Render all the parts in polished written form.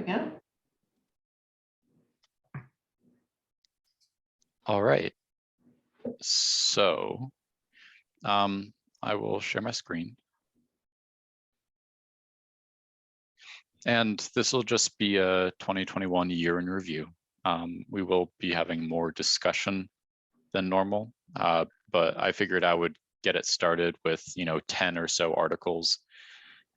go. All right. So I will share my screen. And this will just be a 2021 year in review. We will be having more discussion than normal, but I figured I would get it started with 10 or so articles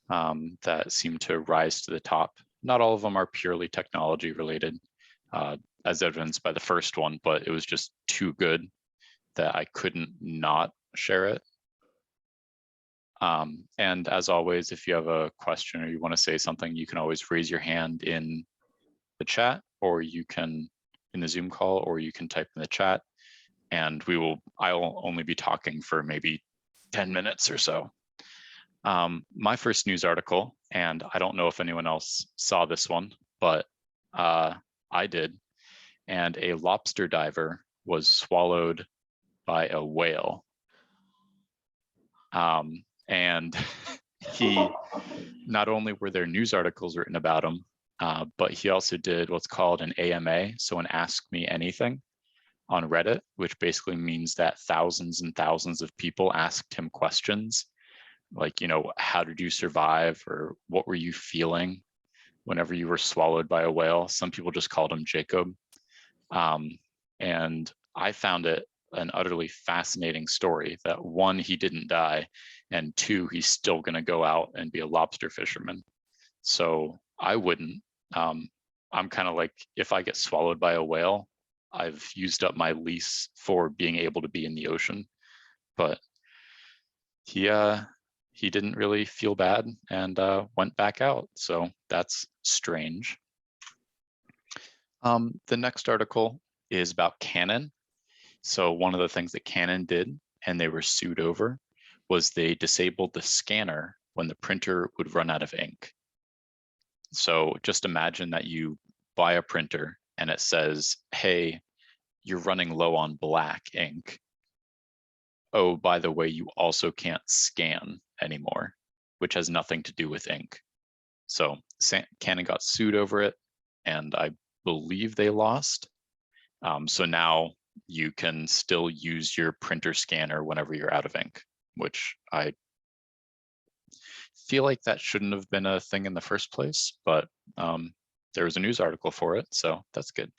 that seem to rise to the top. Not all of them are purely technology related, as evidenced by the first one, but it was just too good that I couldn't not share it. And as always, if you have a question or you want to say something, you can always raise your hand in the chat, or you can in the Zoom call, or you can type in the chat, and I'll only be talking for maybe 10 minutes or so. My first news article, and I don't know if anyone else saw this one, but I did, and a lobster diver was swallowed by a whale. And he, not only were there news articles written about him, but he also did what's called an AMA, so an Ask Me Anything on Reddit, which basically means that thousands and thousands of people asked him questions like, how did you survive, or what were you feeling whenever you were swallowed by a whale? Some people just called him Jacob. And I found it an utterly fascinating story that, one, he didn't die, and two, he's still going to go out and be a lobster fisherman. So I wouldn't. I'm kind of like, if I get swallowed by a whale, I've used up my lease for being able to be in the ocean. But he didn't really feel bad and went back out. So that's strange. The next article is about Canon. So one of the things that Canon did, and they were sued over, was they disabled the scanner when the printer would run out of ink. So just imagine that you buy a printer and it says, hey, you're running low on black ink. Oh, by the way, you also can't scan anymore, which has nothing to do with ink. So Canon got sued over it, and I believe they lost. So now you can still use your printer scanner whenever you're out of ink, which I feel like that shouldn't have been a thing in the first place, but there was a news article for it, so that's good.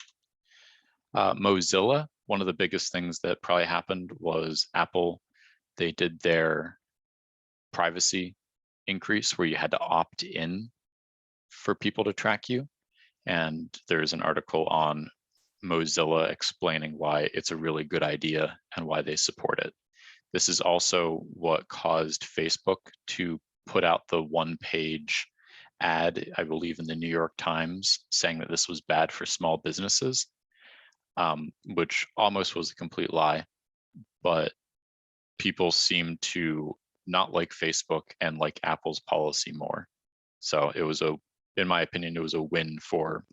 Mozilla, one of the biggest things that probably happened was Apple, they did their privacy increase where you had to opt in for people to track you. And there's an article on Mozilla explaining why it's a really good idea and why they support it. This is also what caused Facebook to put out the one-page ad, I believe in the New York Times, saying that this was bad for small businesses, which almost was a complete lie. But people seem to not like Facebook and like Apple's policy more. So it was in my opinion, it was a win for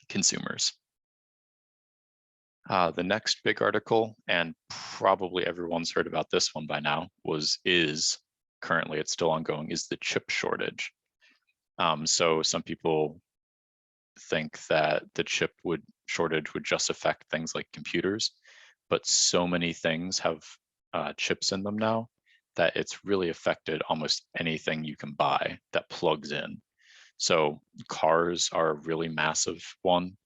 consumers. The next big article, and probably everyone's heard about this one by now, currently it's still ongoing, is the chip shortage. So some people think that the chip shortage would just affect things like computers, but so many things have chips in them now that it's really affected almost anything you can buy that plugs in. So cars are a really massive one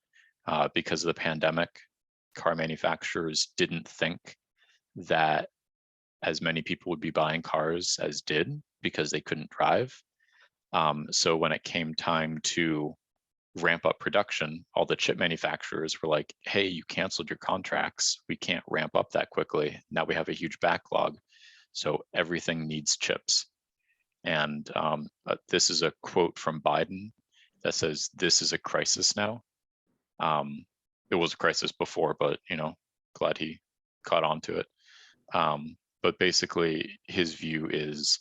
because of the pandemic. Car manufacturers didn't think that as many people would be buying cars as did because they couldn't drive. So when it came time to ramp up production, all the chip manufacturers were like, hey, you canceled your contracts. We can't ramp up that quickly. Now we have a huge backlog. So everything needs chips. And this is a quote from Biden that says, this is a crisis now. It was a crisis before, but glad he caught on to it. But basically his view is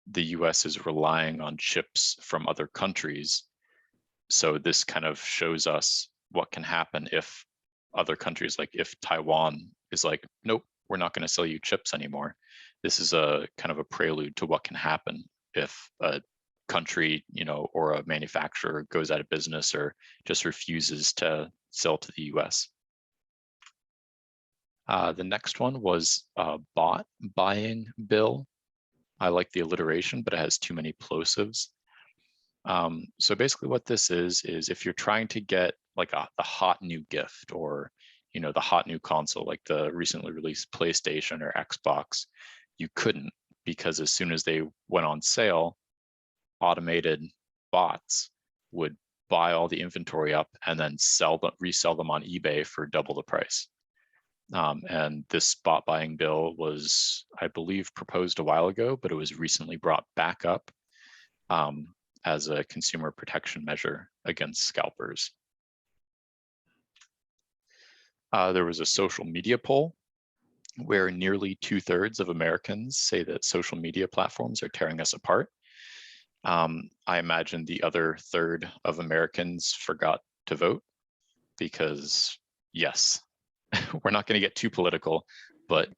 the US is relying on chips from other countries. So this kind of shows us what can happen if other countries, like if Taiwan is like, nope, we're not going to sell you chips anymore. This is a kind of a prelude to what can happen if a country, or a manufacturer goes out of business or just refuses to sell to the US. The next one was bot buying bill. I like the alliteration, but it has too many plosives. So basically what this is if you're trying to get like the hot new gift, or the hot new console, like the recently released PlayStation or Xbox, you couldn't, because as soon as they went on sale, automated bots would buy all the inventory up and then resell them on eBay for double the price. And this bot buying bill was, I believe, proposed a while ago, but it was recently brought back up as a consumer protection measure against scalpers. There was a social media poll where nearly 2/3 of Americans say that social media platforms are tearing us apart. I imagine the other third of Americans forgot to vote because, yes, we're not going to get too political, but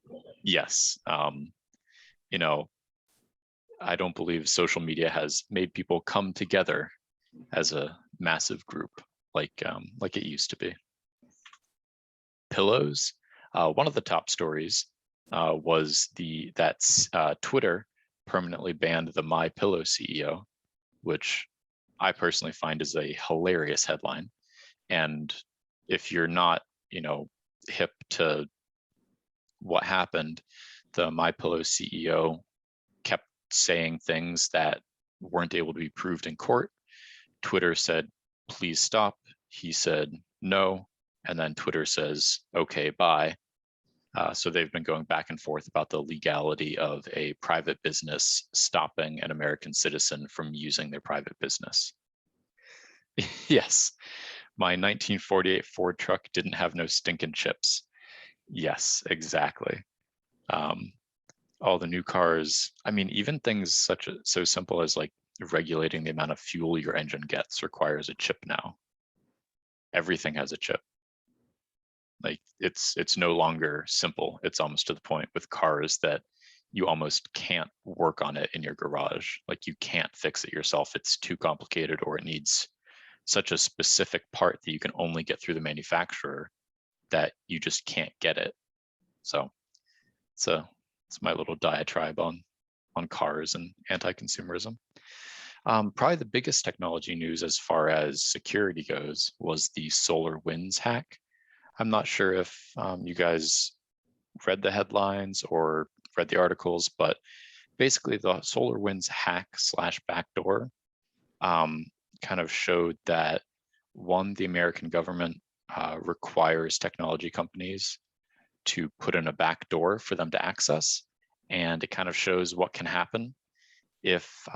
yes, I don't believe social media has made people come together as a massive group like it used to be. Pillows. One of the top stories was that Twitter permanently banned the My Pillow CEO, which I personally find is a hilarious headline. And if you're not, hip to what happened, the My Pillow CEO kept saying things that weren't able to be proved in court. Twitter said, please stop. He said, no. And then Twitter says, okay, bye. So they've been going back and forth about the legality of a private business stopping an American citizen from using their private business. Yes, my 1948 Ford truck didn't have no stinking chips. Yes, exactly. All the new cars, I mean, even things so simple as like regulating the amount of fuel your engine gets requires a chip now. Everything has a chip. Like it's no longer simple. It's almost to the point with cars that you almost can't work on it in your garage. Like you can't fix it yourself. It's too complicated, or it needs such a specific part that you can only get through the manufacturer that you just can't get it. So it's my little diatribe on cars and anti-consumerism. Probably the biggest technology news as far as security goes was the SolarWinds hack. I'm not sure if you guys read the headlines or read the articles, but basically the SolarWinds hack / backdoor kind of showed that, one, the American government requires technology companies to put in a backdoor for them to access. And it kind of shows what can happen if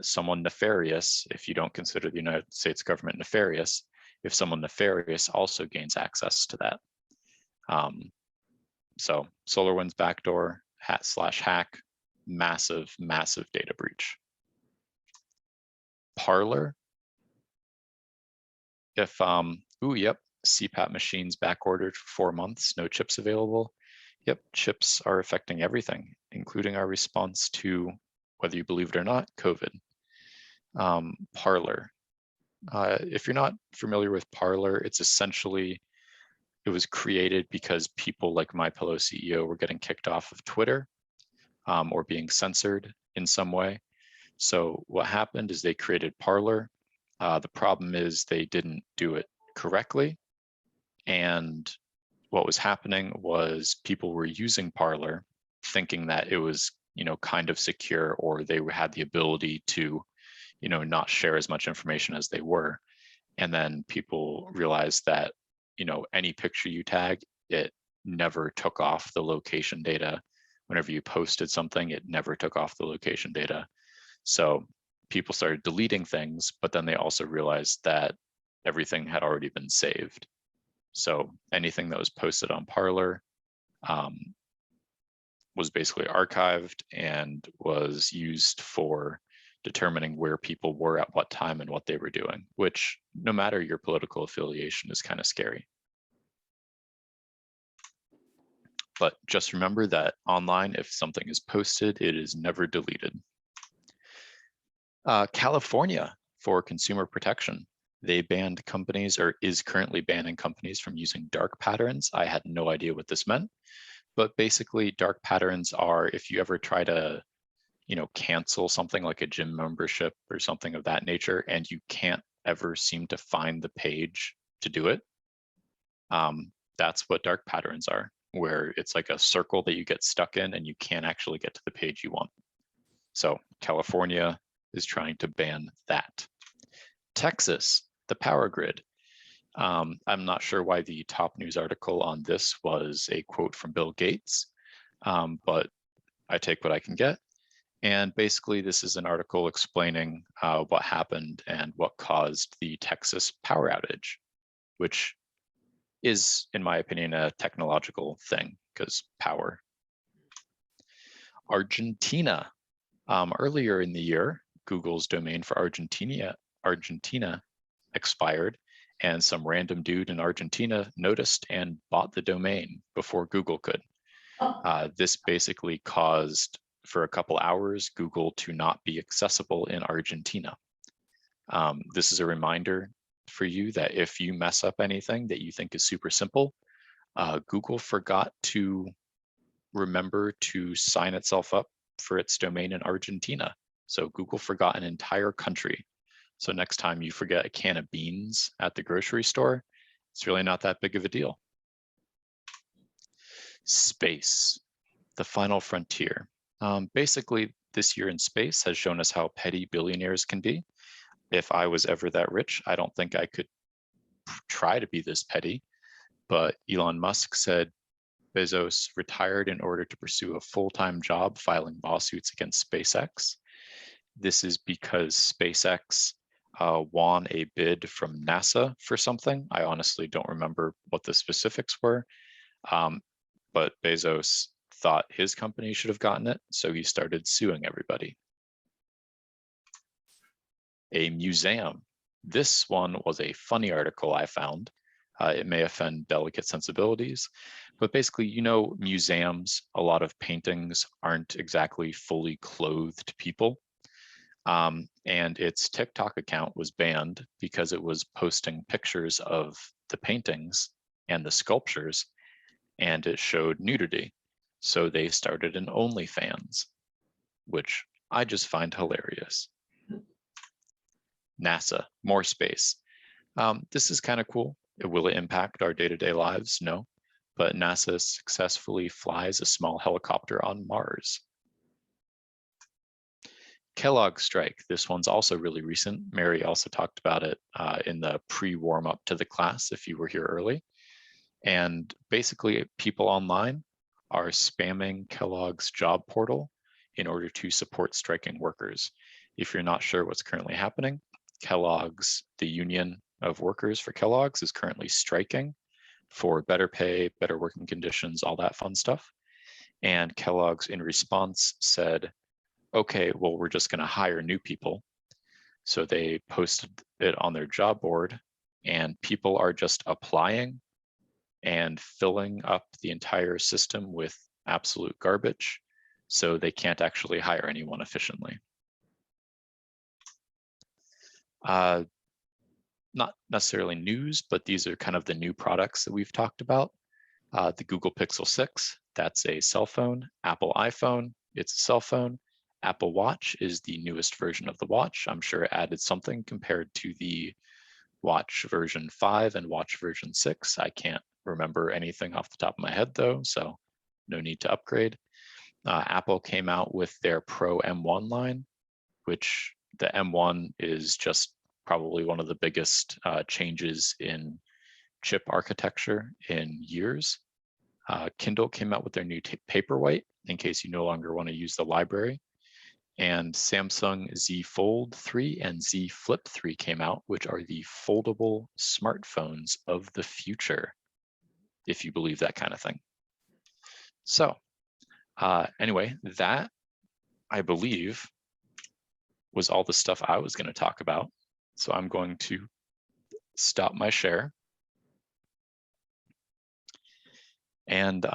someone nefarious, if you don't consider the United States government nefarious, if someone nefarious also gains access to that. So SolarWinds backdoor, hack, massive data breach. Parler. If, yep, CPAP machines back ordered for 4 months, no chips available. Yep, chips are affecting everything, including our response to, whether you believe it or not, COVID. Parler. If you're not familiar with Parler, it was created because people like MyPillow CEO were getting kicked off of Twitter or being censored in some way. So what happened is they created Parler. The problem is they didn't do it correctly. And what was happening was people were using Parler thinking that it was, kind of secure, or they had the ability to, not share as much information as they were. And then people realized that, any picture you tag, it never took off the location data. Whenever you posted something, it never took off the location data. So people started deleting things, but then they also realized that everything had already been saved. So anything that was posted on Parler was basically archived and was used for determining where people were at what time and what they were doing, which, no matter your political affiliation, is kind of scary. But just remember that online, if something is posted, it is never deleted. California, for consumer protection, they banned companies, or is currently banning companies from using dark patterns. I had no idea what this meant, but basically dark patterns are if you ever try to, cancel something like a gym membership or something of that nature, and you can't ever seem to find the page to do it. That's what dark patterns are, where it's like a circle that you get stuck in and you can't actually get to the page you want. So California is trying to ban that. Texas, the power grid. I'm not sure why the top news article on this was a quote from Bill Gates, but I take what I can get. And basically, this is an article explaining what happened and what caused the Texas power outage, which is, in my opinion, a technological thing because power. Argentina. Earlier in the year, Google's domain for Argentina expired, and some random dude in Argentina noticed and bought the domain before Google could. This basically caused, for a couple hours, Google to not be accessible in Argentina. This is a reminder for you that if you mess up anything that you think is super simple, Google forgot to remember to sign itself up for its domain in Argentina. So Google forgot an entire country. So next time you forget a can of beans at the grocery store, it's really not that big of a deal. Space, the final frontier. Basically, this year in space has shown us how petty billionaires can be. If I was ever that rich, I don't think I could try to be this petty. But Elon Musk said Bezos retired in order to pursue a full-time job filing lawsuits against SpaceX. This is because SpaceX won a bid from NASA for something. I honestly don't remember what the specifics were, but Bezos thought his company should have gotten it, so he started suing everybody. A museum. This one was a funny article I found. It may offend delicate sensibilities, but basically, museums, a lot of paintings aren't exactly fully clothed people. And its TikTok account was banned because it was posting pictures of the paintings and the sculptures, and it showed nudity. So they started an OnlyFans, which I just find hilarious. NASA, more space. This is kind of cool. Will it impact our day-to-day lives? No, but NASA successfully flies a small helicopter on Mars. Kellogg strike. This one's also really recent. Mary also talked about it in the pre-warm up to the class if you were here early. And basically, people online are spamming Kellogg's job portal in order to support striking workers. If you're not sure what's currently happening, Kellogg's, the union of workers for Kellogg's, is currently striking for better pay, better working conditions, all that fun stuff. And Kellogg's in response said, okay, well, we're just going to hire new people. So they posted it on their job board, and people are just applying and filling up the entire system with absolute garbage. So they can't actually hire anyone efficiently. Not necessarily news, but these are kind of the new products that we've talked about. The Google Pixel 6, that's a cell phone. Apple iPhone, it's a cell phone. Apple Watch is the newest version of the watch. I'm sure it added something compared to the Watch version 5 and Watch version 6. I can't remember anything off the top of my head though, so no need to upgrade. Apple came out with their Pro M1 line, which the M1 is just probably one of the biggest changes in chip architecture in years. Kindle came out with their new Paperwhite in case you no longer want to use the library. And Samsung Z Fold 3 and Z Flip 3 came out, which are the foldable smartphones of the future, if you believe that kind of thing. So anyway, that, I believe, was all the stuff I was going to talk about. So I'm going to stop my share. And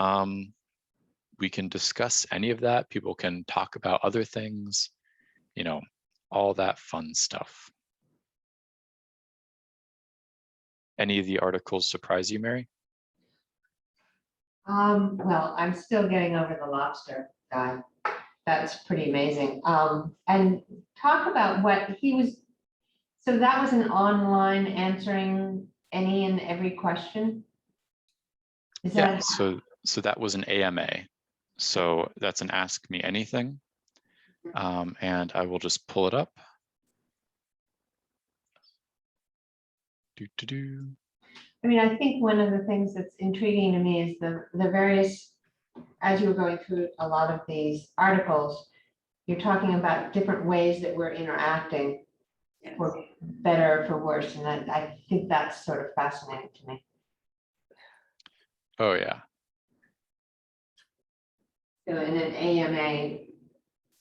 we can discuss any of that. People can talk about other things. all that fun stuff. Any of the articles surprise you, Mary? Well, I'm still getting over the Lobster Guy. That's pretty amazing. And talk about what he was, so that was an online answering any and every question? Is Yeah, that? so that was an AMA. So that's an Ask Me Anything. And I will just pull it up. I mean, I think one of the things that's intriguing to me is the various, as you're going through a lot of these articles, you're talking about different ways that we're interacting, Yes. for better or for worse, and I think that's sort of fascinating to me. Oh yeah. So in an AMA,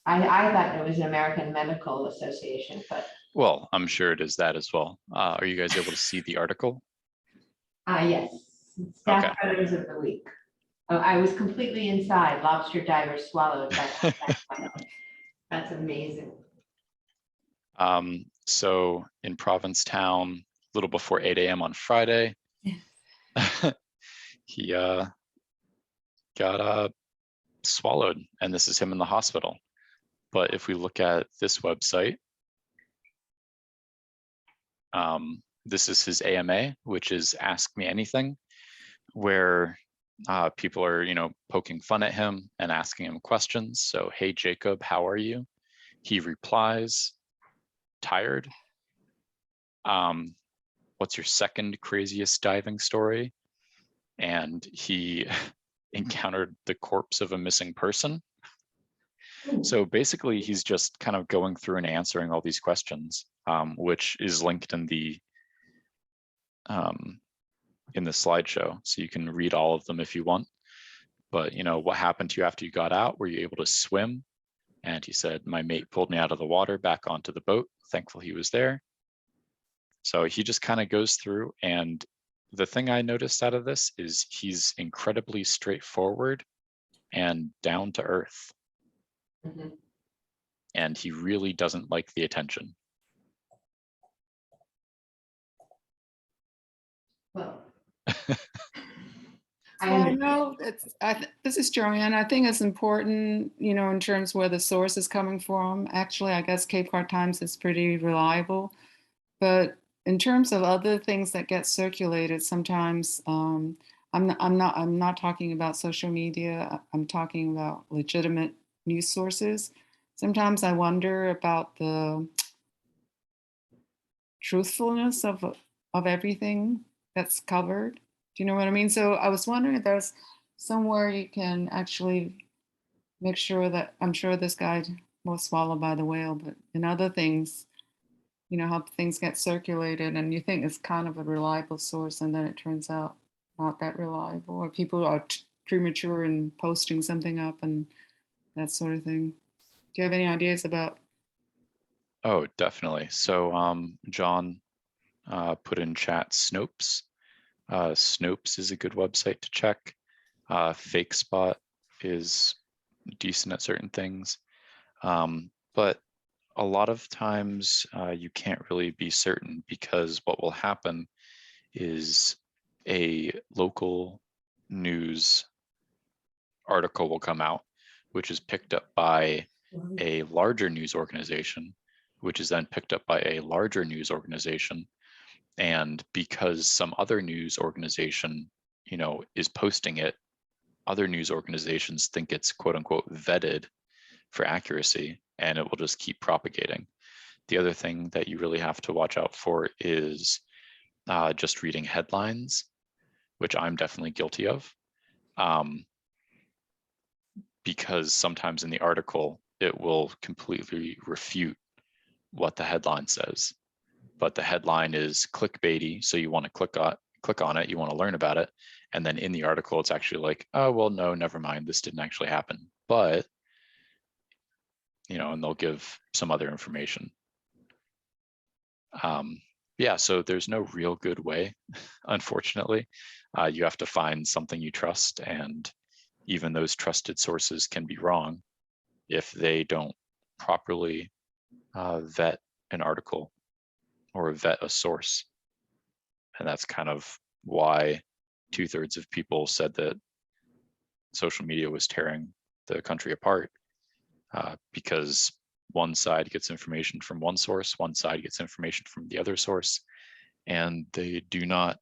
I thought it was an American Medical Association, but Well, I'm sure it is that as well. Are you guys able to see the article? yes, staff Okay. photos of the week. Oh, I was completely inside. Lobster Diver swallowed. That's amazing. So in Provincetown, a little before 8 a.m. on Friday, he got swallowed, and this is him in the hospital. But if we look at this website, this is his AMA, which is Ask Me Anything, where people are, poking fun at him and asking him questions. So, hey, Jacob, how are you? He replies, tired. What's your second craziest diving story? And he encountered the corpse of a missing person. So basically, he's just kind of going through and answering all these questions, which is linked in the slideshow. So you can read all of them if you want. But what happened to you after you got out? Were you able to swim? And he said, my mate pulled me out of the water back onto the boat. Thankful he was there. So he just kind of goes through, and the thing I noticed out of this is he's incredibly straightforward and down to earth. Mm-hmm. And he really doesn't like the attention. Well, I know this is Joanne. I think it's important, in terms where the source is coming from. Actually, I guess Cape Cod Times is pretty reliable, but in terms of other things that get circulated, sometimes I'm not talking about social media. I'm talking about legitimate news sources. Sometimes I wonder about the truthfulness of everything that's covered. Do you know what I mean? So I was wondering if there's somewhere you can actually make sure that, I'm sure this guy was swallowed by the whale, but in other things, how things get circulated and you think it's kind of a reliable source and then it turns out not that reliable, or people are premature in posting something up and that sort of thing. Do you have any ideas about? Oh, definitely. So John put in chat Snopes. Snopes is a good website to check. Fake Spot is decent at certain things. But a lot of times you can't really be certain, because what will happen is a local news article will come out, which is picked up by a larger news organization, which is then picked up by a larger news organization. And because some other news organization, is posting it, other news organizations think it's quote unquote vetted for accuracy, and it will just keep propagating. The other thing that you really have to watch out for is just reading headlines, which I'm definitely guilty of. Because sometimes in the article, it will completely refute what the headline says. But the headline is clickbaity, so you want to click on it, you want to learn about it. And then in the article, it's actually like, oh, well, no, never mind, this didn't actually happen. But, and they'll give some other information. Yeah, so there's no real good way, unfortunately. You have to find something you trust, and even those trusted sources can be wrong if they don't properly vet an article or vet a source. And that's kind of why 2/3 of people said that social media was tearing the country apart, because one side gets information from one source, one side gets information from the other source, and they do not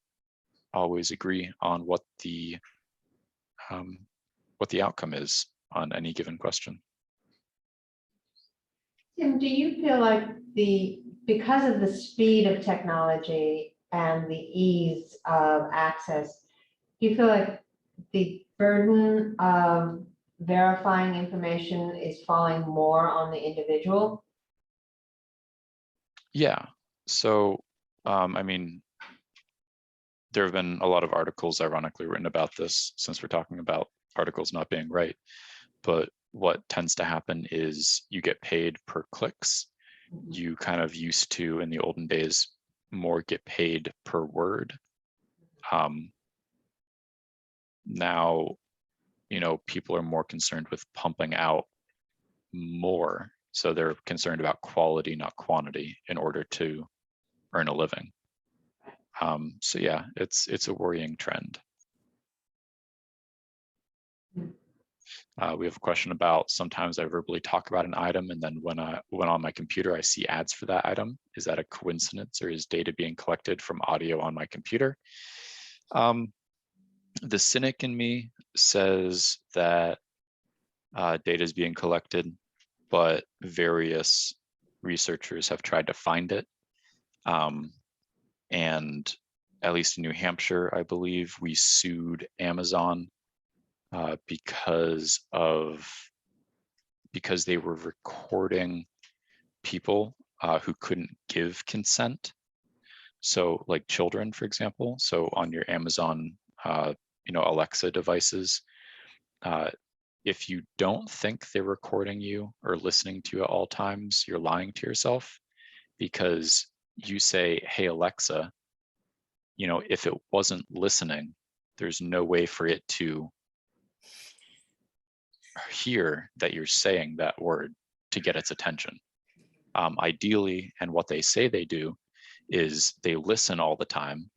always agree on what the outcome is on any given question. Tim, do you feel like because of the speed of technology and the ease of access, do you feel like the burden of verifying information is falling more on the individual? Yeah, so I mean, there have been a lot of articles ironically written about this, since we're talking about articles not being right. But what tends to happen is you get paid per clicks. You kind of used to, in the olden days, more get paid per word. Now, people are more concerned with pumping out more. So they're concerned about quality, not quantity, in order to earn a living. So yeah, it's a worrying trend. We have a question about, sometimes I verbally talk about an item, and then when on my computer, I see ads for that item. Is that a coincidence, or is data being collected from audio on my computer? The cynic in me says that data is being collected, but various researchers have tried to find it. And at least in New Hampshire, I believe, we sued Amazon because they were recording people who couldn't give consent. So like children, for example. So on your Amazon, Alexa devices, if you don't think they're recording you or listening to you at all times, you're lying to yourself, because you say, "Hey, Alexa," if it wasn't listening, there's no way for it to hear that you're saying that word to get its attention. Ideally, and what they say they do, is they listen all the time,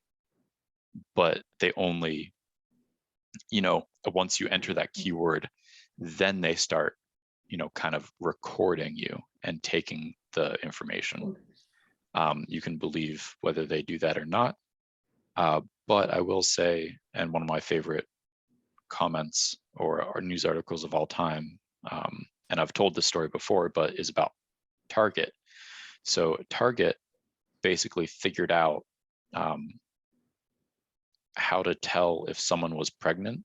but they only, once you enter that keyword, then they start, kind of recording you and taking the information. You can believe whether they do that or not. But I will say, and one of my favorite comments or news articles of all time, and I've told this story before, but is about Target. So Target basically figured out how to tell if someone was pregnant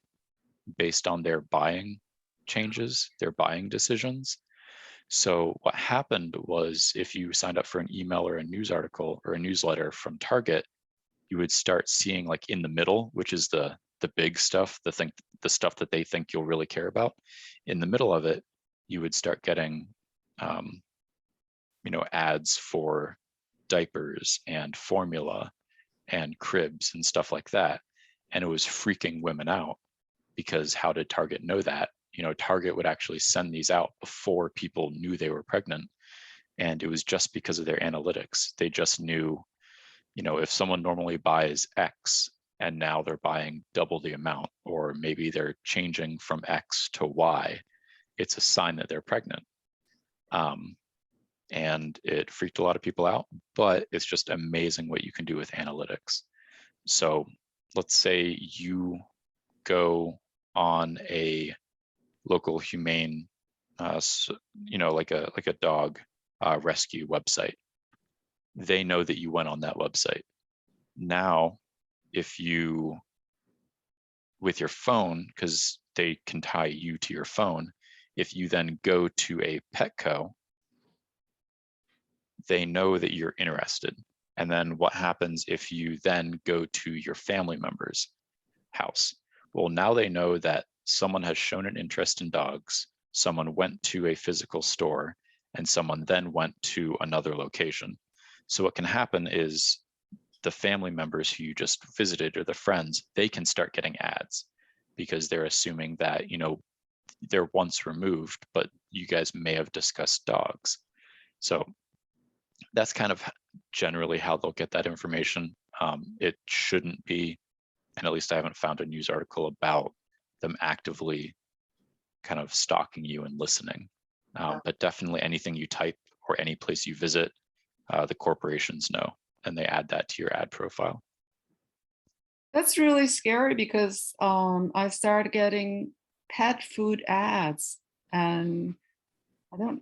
based on their buying changes, their buying decisions. So what happened was, if you signed up for an email or a news article or a newsletter from Target, you would start seeing, like, in the middle, which is the big stuff, the stuff that they think you'll really care about. In the middle of it, you would start getting ads for diapers and formula and cribs and stuff like that. And it was freaking women out, because how did Target know that? Target would actually send these out before people knew they were pregnant. And it was just because of their analytics. They just knew, if someone normally buys X and now they're buying double the amount, or maybe they're changing from X to Y, it's a sign that they're pregnant. And it freaked a lot of people out, but it's just amazing what you can do with analytics. So let's say you go on a local humane, like a dog rescue website. They know that you went on that website. Now, if you, with your phone, because they can tie you to your phone, if you then go to a Petco, they know that you're interested. And then what happens if you then go to your family member's house? Well, now they know that someone has shown an interest in dogs, someone went to a physical store, and someone then went to another location. So what can happen is the family members who you just visited, or the friends, they can start getting ads, because they're assuming that, they're once removed, but you guys may have discussed dogs. So that's kind of generally how they'll get that information. It shouldn't be, and at least I haven't found a news article about them actively kind of stalking you and listening. But definitely anything you type or any place you visit, the corporations know, and they add that to your ad profile. That's really scary because I started getting pet food ads, and I don't,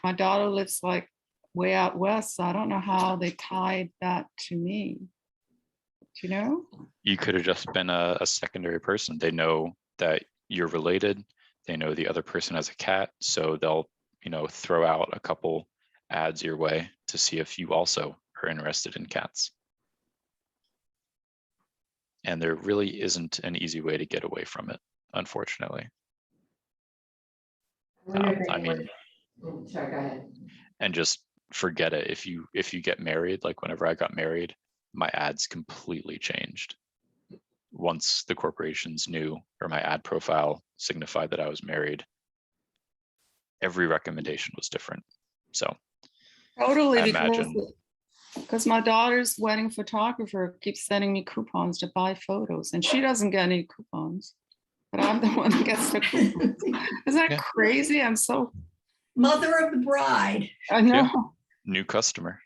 my daughter lives like way out west, so I don't know how they tied that to me. Do you know? You could have just been a secondary person. They know that you're related. They know the other person has a cat, so they'll, throw out a couple ads your way to see if you also are interested in cats. And there really isn't an easy way to get away from it, unfortunately. I mean, sorry, go ahead. And just forget it. If you get married, like whenever I got married, my ads completely changed. Once the corporations knew, or my ad profile signified that I was married, every recommendation was different. So Totally, I imagine. Because my daughter's wedding photographer keeps sending me coupons to buy photos, and she doesn't get any coupons, but I'm the one that gets the coupons. Isn't that crazy? I'm so mother of the bride. I know. Yeah. New customer.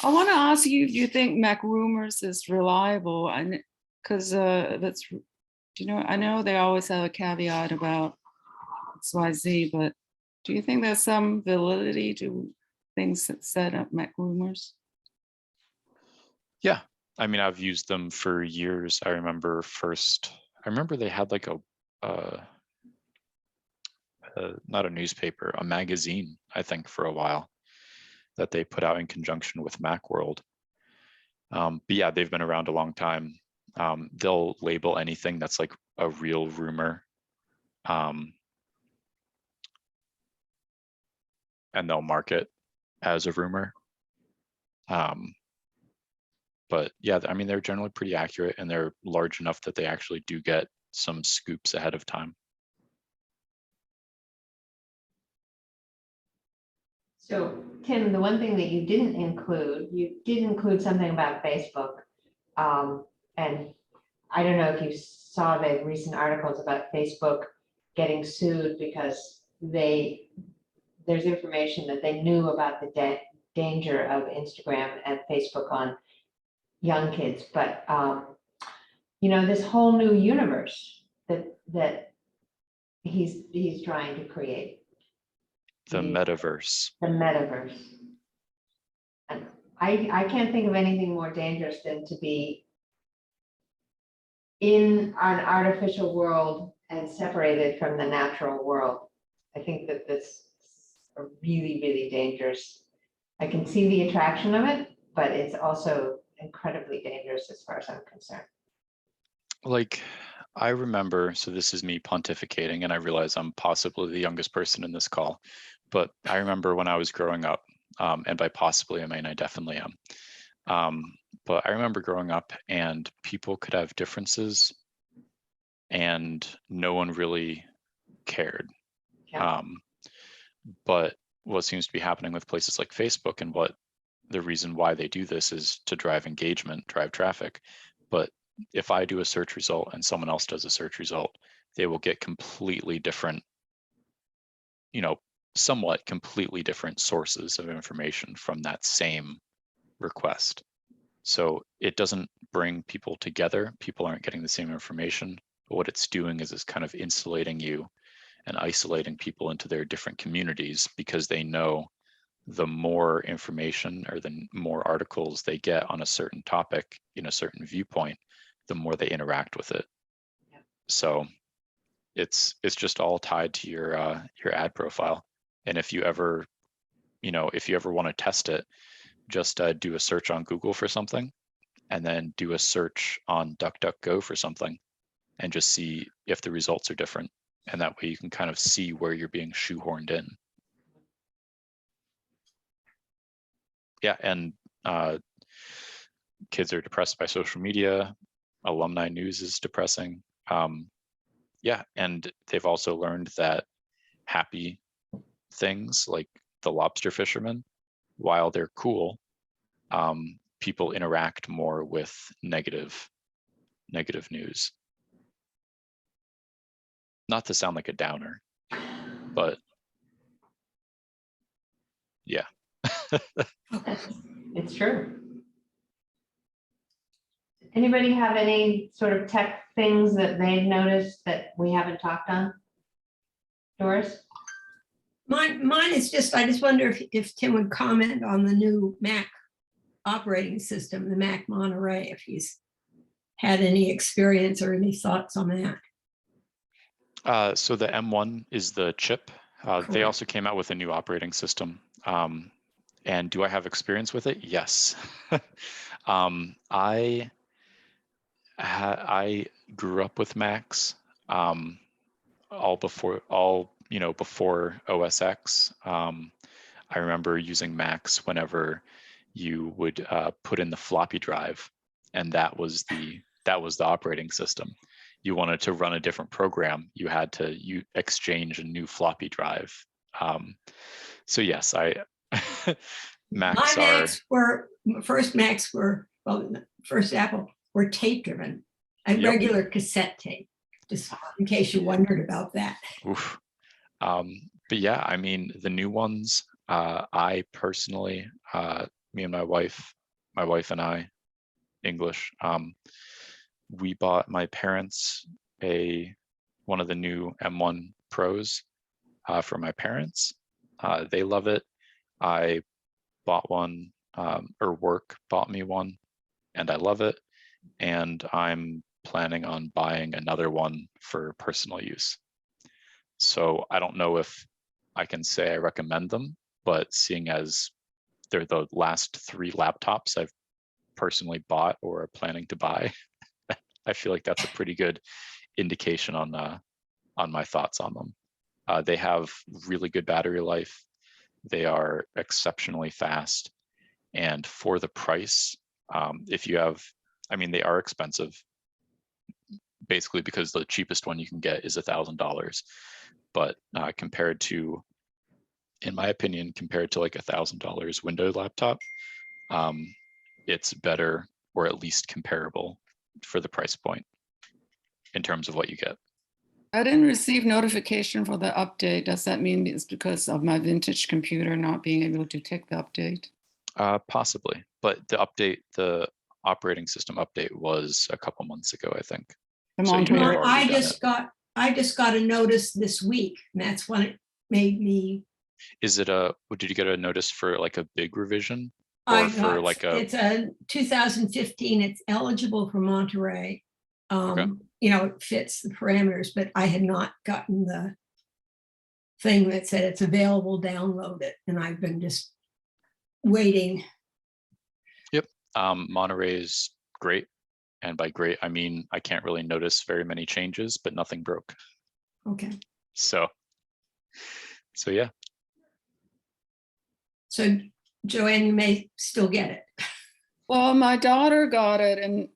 I want to ask you, do you think Mac Rumors is reliable? And because that's, I know they always have a caveat about XYZ, but do you think there's some validity to things that set up Mac Rumors? Yeah, I mean, I've used them for years. I remember they had like not a newspaper, a magazine, I think, for a while that they put out in conjunction with Macworld. But yeah, they've been around a long time. They'll label anything that's like a real rumor. And they'll mark it as a rumor. But yeah, I mean, they're generally pretty accurate, and they're large enough that they actually do get some scoops ahead of time. So Tim, the one thing that you did include something about Facebook. And I don't know if you saw the recent articles about Facebook getting sued because there's information that they knew about the danger of Instagram and Facebook on young kids, but this whole new universe that he's trying to create. The metaverse. The metaverse. And I can't think of anything more dangerous than to be in an artificial world and separated from the natural world. I think that this is really, really dangerous. I can see the attraction of it, but it's also incredibly dangerous as far as I'm concerned. Like, I remember, so this is me pontificating, and I realize I'm possibly the youngest person in this call, but I remember when I was growing up, and by possibly, I mean, I definitely am. But I remember growing up and people could have differences and no one really cared. Yeah. But what seems to be happening with places like Facebook, and what the reason why they do this is to drive engagement, drive traffic. But if I do a search result and someone else does a search result, they will get completely different, somewhat completely different sources of information from that same request. So it doesn't bring people together. People aren't getting the same information. But what it's doing is it's kind of insulating you and isolating people into their different communities, because they know the more information or the more articles they get on a certain topic in a certain viewpoint, the more they interact with it. Yeah. So it's just all tied to your ad profile. And if you ever want to test it, just do a search on Google for something, and then do a search on DuckDuckGo for something, and just see if the results are different. And that way you can kind of see where you're being shoehorned in. Yeah, and kids are depressed by social media. Alumni news is depressing. Yeah, and they've also learned that happy things like the lobster fisherman while they're cool, people interact more with negative news. Not to sound like a downer, but yeah. It's true. Anybody have any sort of tech things that they've noticed that we haven't talked on? Doris? Mine is just, I just wonder if Tim would comment on the new Mac operating system, the Mac Monterey, if he's had any experience or any thoughts on that. So the M1 is the chip. They Correct. also came out with a new operating system. And do I have experience with it? Yes. I grew up with Macs, before OS X. I remember using Macs whenever you would put in the floppy drive, and that was the operating system. You wanted to run a different program, you had to exchange a new floppy drive. So yes, Macs First Apple were tape driven, and Yep. regular cassette tape, just in case you wondered about that. Oof. But yeah, I mean, the new ones, I personally, me and my wife and I, English, we bought my parents one of the new M1 Pros for my parents. They love it. I bought one, or work bought me one, and I love it. And I'm planning on buying another one for personal use. So I don't know if I can say I recommend them, but seeing as they're the last 3 laptops I've personally bought or are planning to buy, I feel like that's a pretty good indication on my thoughts on them. They have really good battery life. They are exceptionally fast. And for the price, if you have, I mean, they are expensive, basically because the cheapest one you can get is $1,000. But compared to, in my opinion, compared to like $1,000 Windows laptop, it's better, or at least comparable for the price point in terms of what you get. I didn't receive notification for the update. Does that mean it's because of my vintage computer not being able to take the update? Possibly, but the operating system update was a couple months ago, I think. The So you may have Monterey. already done I just got a notice this week, and that's when it made me. Is it did you get a notice for like a big revision? It's a 2015, it's eligible for Monterey. Okay. It fits the parameters, but I had not gotten the thing that said it's available, download it, and I've been just waiting. Yep. Monterey is great. And by great, I mean, I can't really notice very many changes, but nothing broke. Okay. So yeah. So Joanne, you may still get it. Well, my daughter got it, and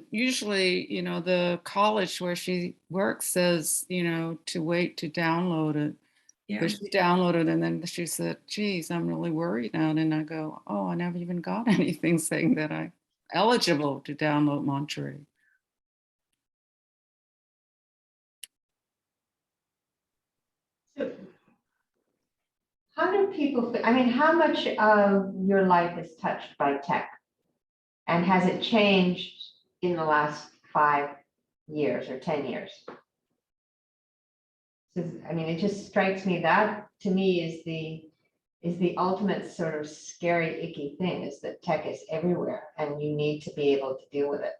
usually, the college where she works says, to wait to download it. Yeah. But she downloaded, and then she said, geez, I'm really worried now. And I go, oh, I never even got anything saying that I'm eligible to download Monterey. So how do people, I mean, how much of your life is touched by tech? And has it changed in the last 5 years or 10 years? So, I mean, it just strikes me that to me is the ultimate sort of scary, icky thing, is that tech is everywhere and you need to be able to deal with it.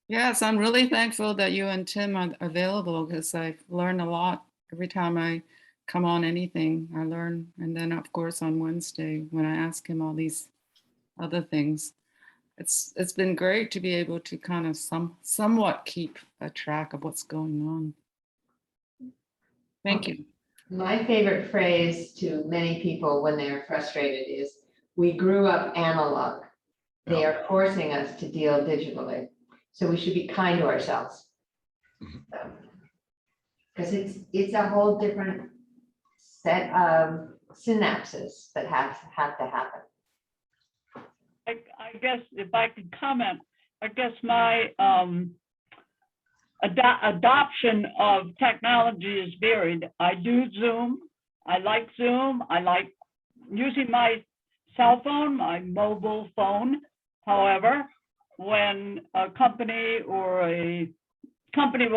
Yes, I'm really thankful that you and Tim are available, because I've learned a lot every time I come on anything. I learn, and then of course on Wednesday when I ask him all these other things, it's been great to be able to kind of somewhat keep a track of what's going on. Thank you. My favorite phrase to many people when they're frustrated is, we grew up analog. They are forcing us to deal digitally. So we should be kind to ourselves. Because it's a whole different set of synapses that have to happen. I guess if I could comment, I guess my adoption of technology is varied. I do Zoom. I like Zoom. I like using my cell phone, my mobile phone. However, when a company will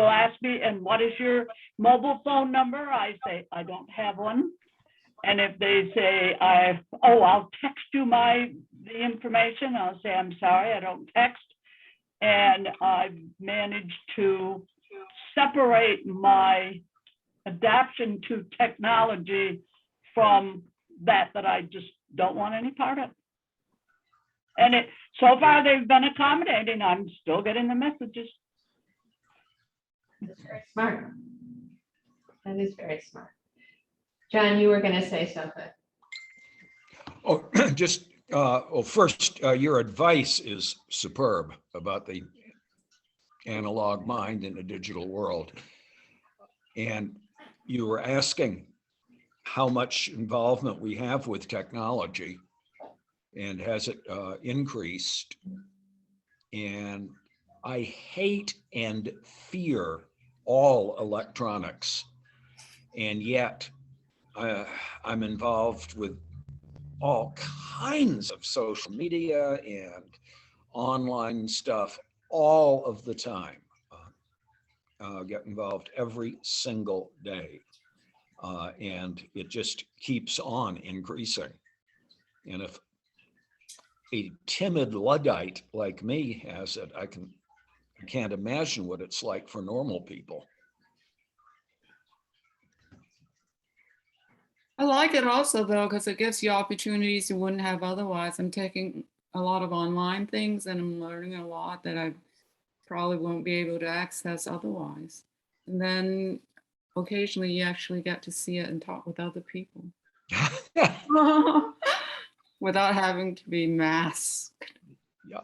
ask me, and what is your mobile phone number? I say, I don't have one. And if they say, I'll text you the information, I'll say, I'm sorry, I don't text. And I've managed to separate my adaptation to technology from that I just don't want any part of. And so far they've been accommodating. I'm still getting the messages. That's very smart. That is very smart. John, you were going to say something. Oh, just, well, first, your advice is superb about the analog mind in a digital world. And you were asking how much involvement we have with technology and has it increased. And I hate and fear all electronics. And yet I'm involved with all kinds of social media and online stuff all of the time. Get involved every single day. And it just keeps on increasing. And if a timid Luddite like me has it, I can't imagine what it's like for normal people. I like it also though, because it gives you opportunities you wouldn't have otherwise. I'm taking a lot of online things and I'm learning a lot that I probably won't be able to access otherwise. And then occasionally you actually get to see it and talk with other people without having to be masked. Yeah.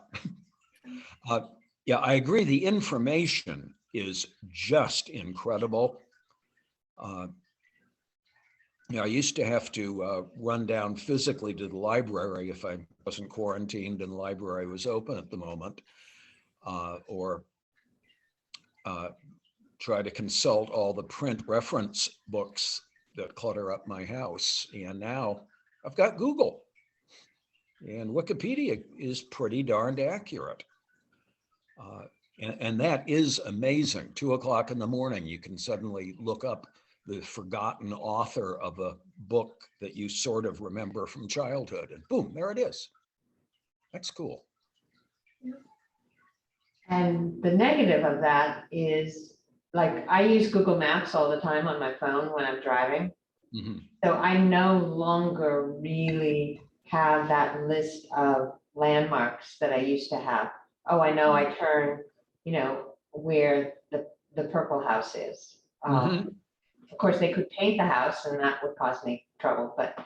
Yeah, I agree. The information is just incredible. I used to have to run down physically to the library if I wasn't quarantined and the library was open at the moment, or try to consult all the print reference books that clutter up my house. And now I've got Google, and Wikipedia is pretty darned accurate. And that is amazing. 2 o'clock in the morning, you can suddenly look up the forgotten author of a book that you sort of remember from childhood, and boom, there it is. That's cool. And the negative of that is, like, I use Google Maps all the time on my phone when I'm driving. Mm-hmm. So I no longer really have that list of landmarks that I used to have. Oh, I know I turn, where the purple house is. Mm-hmm. Of course, they could paint the house and that would cause me trouble, but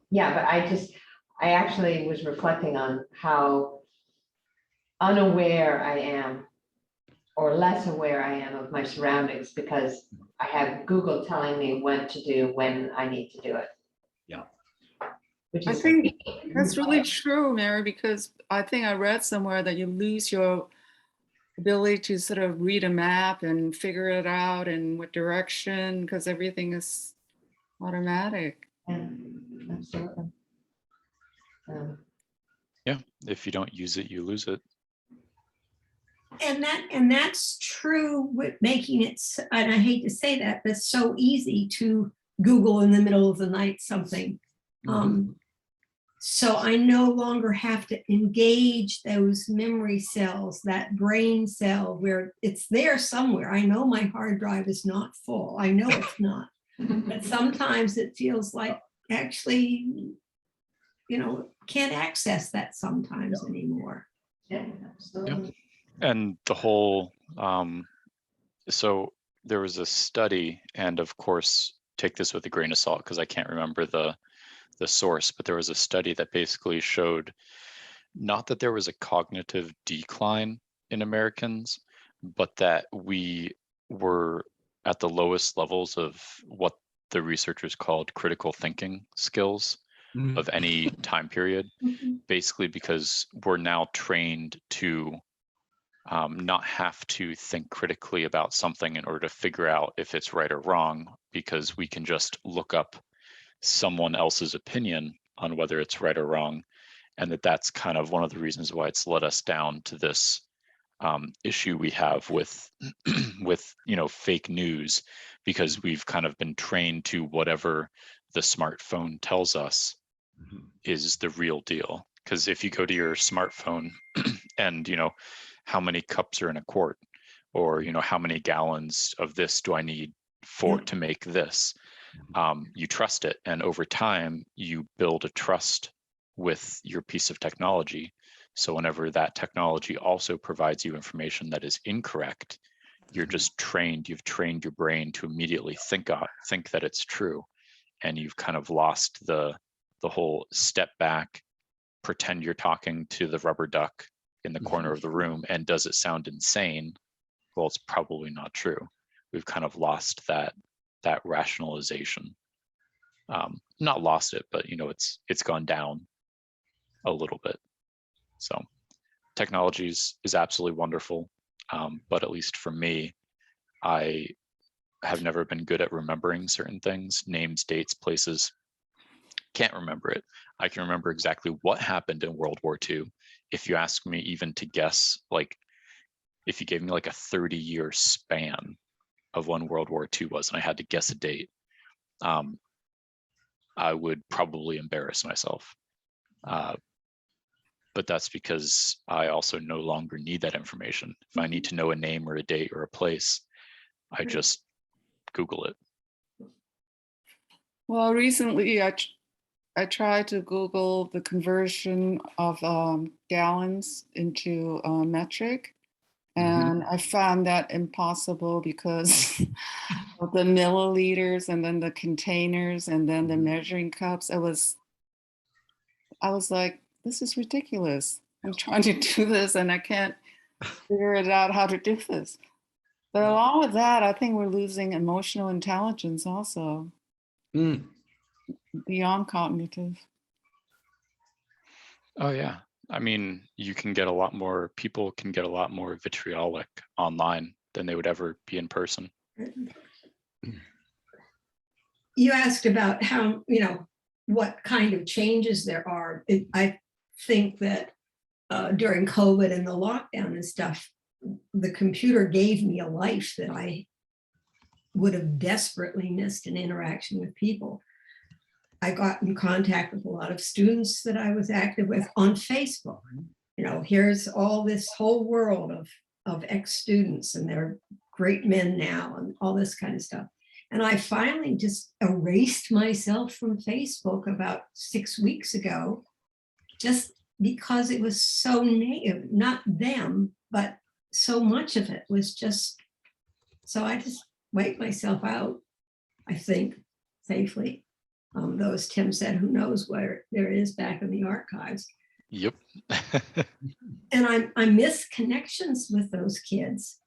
yeah, but I actually was reflecting on how unaware I am, or less aware I am of my surroundings, because I have Google telling me when to do, when I need to do it. Yeah. Which I is, think that's really true, Mary, because I think I read somewhere that you lose your ability to sort of read a map and figure it out and what direction, because everything is automatic. yeah, absolutely. Yeah, if you don't use it, you lose it. And that's true with making it, and I hate to say that, but it's so easy to Google in the middle of the night something. So I no longer have to engage those memory cells, that brain cell where it's there somewhere. I know my hard drive is not full. I know it's not. But sometimes it feels like actually, can't access that sometimes anymore. Yeah, absolutely. And the whole, so there was a study, and of course, take this with a grain of salt because I can't remember the source, but there was a study that basically showed not that there was a cognitive decline in Americans, but that we were at the lowest levels of what the researchers called critical thinking skills of any time period, basically because we're now trained to not have to think critically about something in order to figure out if it's right or wrong, because we can just look up someone else's opinion on whether it's right or wrong. And that's kind of one of the reasons why it's led us down to this issue we have with with fake news, because we've kind of been trained to whatever the smartphone tells us is the real deal. Because if you go to your smartphone and how many cups are in a quart, or how many gallons of this do I need to make this, you trust it, and over time you build a trust with your piece of technology. So whenever that technology also provides you information that is incorrect, you're just trained, you've trained your brain to immediately think that it's true. And you've kind of lost the whole step back, pretend you're talking to the rubber duck in the corner of the room, and does it sound insane? Well, it's probably not true. We've kind of lost that rationalization. Not lost it, but it's gone down a little bit. So technology is absolutely wonderful, but at least for me, I have never been good at remembering certain things, names, dates, places. Can't remember it. I can remember exactly what happened in World War II. If you ask me even to guess, like if you gave me like a 30-year span of when World War II was, and I had to guess a date, I would probably embarrass myself. But that's because I also no longer need that information. If I need to know a name or a date or a place, I just Google it. Well, recently I tried to Google the conversion of gallons into metric, and I found that impossible because of the milliliters and then the containers and then the measuring cups. I was like, this is ridiculous. I'm trying to do this and I can't figure it out how to do this. But along with that, I think we're losing emotional intelligence also, beyond cognitive. Oh yeah. I mean, people can get a lot more vitriolic online than they would ever be in person. You asked about how, what kind of changes there are. I think that during COVID and the lockdown and stuff, the computer gave me a life that I would have desperately missed in interaction with people. I got in contact with a lot of students that I was active with on Facebook. Here's all this whole world of ex-students, and they're great men now and all this kind of stuff. And I finally just erased myself from Facebook about 6 weeks ago, just because it was so negative, not them, but so much of it was just, so I just wiped myself out, I think, safely. Though, as Tim said, who knows where there is back in the archives. Yep. And I miss connections with those kids.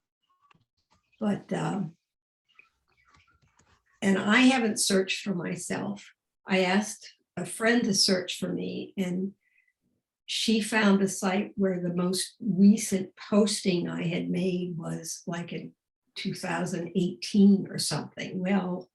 But, and I haven't searched for myself. I asked a friend to search for me, and she found a site where the most recent posting I had made was like in 2018 or something. Well,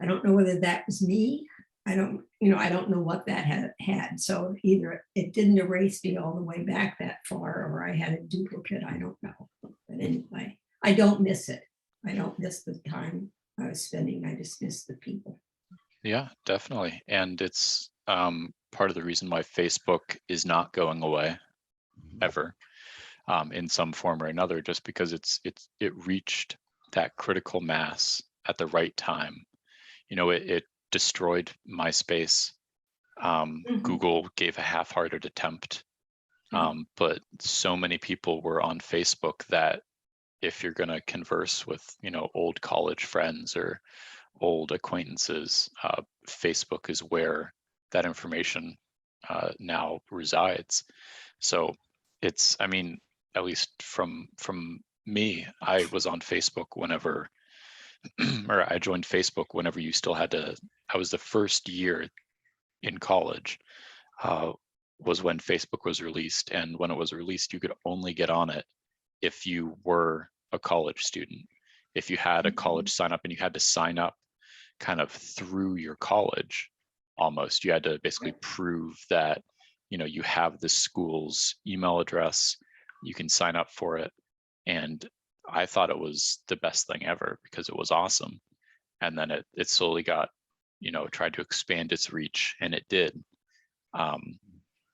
I don't know whether that was me. I don't know what that had. So either it didn't erase me all the way back that far, or I had a duplicate. I don't know. But anyway, I don't miss it. I don't miss the time I was spending. I just miss the people. Yeah, definitely. And it's part of the reason why Facebook is not going away ever, in some form or another, just because it reached that critical mass at the right time. It destroyed MySpace. Google gave a half-hearted attempt, but so many people were on Facebook that if you're going to converse with old college friends or old acquaintances, Facebook is where that information now resides. So it's, I mean, at least from me, I was on Facebook whenever or I joined Facebook whenever you still had to, I was the first year in college, was when Facebook was released. And when it was released, you could only get on it if you were a college student. If you had a college sign up, and you had to sign up kind of through your college, almost, you had to basically prove that, you know, you have the school's email address, you can sign up for it. And I thought it was the best thing ever because it was awesome. And then it slowly got, you know, tried to expand its reach, and it did.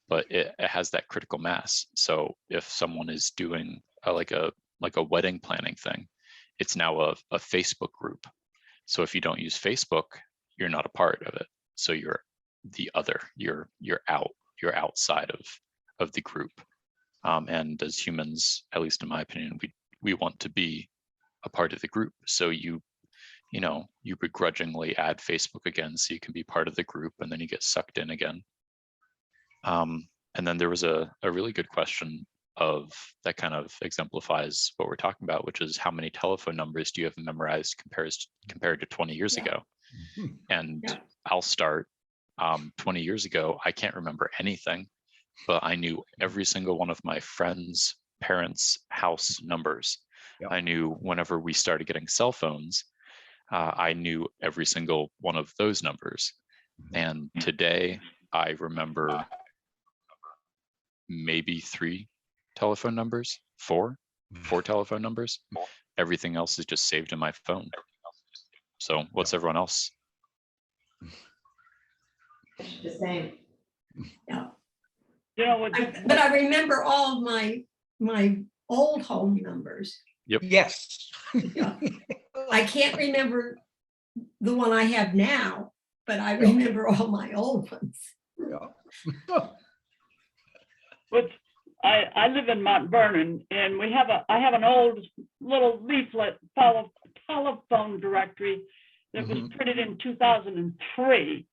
But it has that critical mass. So if someone is doing like a wedding planning thing, it's now a Facebook group. So if you don't use Facebook, you're not a part of it. So you're the other, you're outside of the group. And as humans, at least in my opinion, we want to be a part of the group. So you begrudgingly add Facebook again so you can be part of the group, and then you get sucked in again. And then there was a really good question that kind of exemplifies what we're talking about, which is how many telephone numbers do you have memorized compared to 20 years ago? And I'll start. 20 years ago, I can't remember anything, but I knew every single one of my friends' parents' house numbers. I knew whenever we started getting cell phones, I knew every single one of those numbers. And today I remember maybe 3 telephone numbers, 4 telephone numbers. Everything else is just saved in my phone. So what's everyone else? The same. Yeah. You know, But I remember all of my old home numbers. Yes. Yeah. I can't remember the one I have now, but I remember all my old ones. Yeah. But I live in Mount Vernon, and I have an old little leaflet telephone directory that was printed in 2003.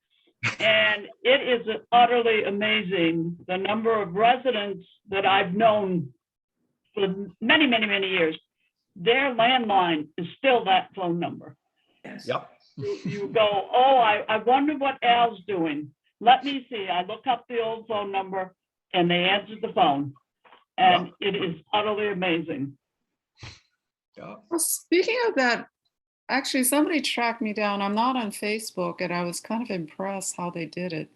And it is utterly amazing the number of residents that I've known for many, many, many years. Their landline is still that phone number. Yes. Yep. You go, oh, I wonder what Al's doing. Let me see. I look up the old phone number, and they answered the phone. And it is utterly amazing. Yeah. Well, speaking of that, actually, somebody tracked me down. I'm not on Facebook, and I was kind of impressed how they did it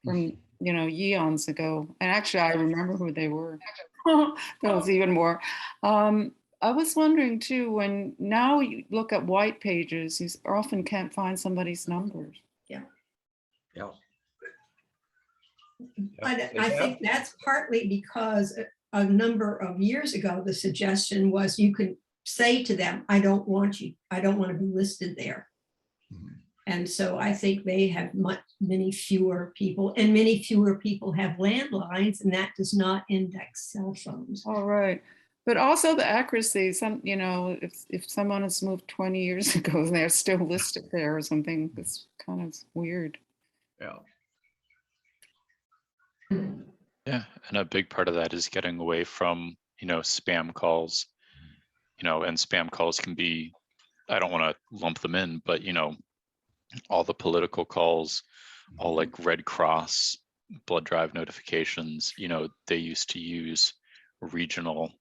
from, eons ago. And actually, I remember who they were. That was even more. I was wondering too, when now you look at white pages, you often can't find somebody's numbers. Yeah. I think that's partly because a number of years ago, the suggestion was you could say to them, I don't want to be listed there. And so I think they have many fewer people, and many fewer people have landlines, and that does not index cell phones. All right. But also the accuracy, if someone has moved 20 years ago and they're still listed there or something, it's kind of weird. Yeah. Yeah, and a big part of that is getting away from, spam calls, and spam calls can be, I don't want to lump them in, but, all the political calls, all like Red Cross, blood drive notifications, they used to use regional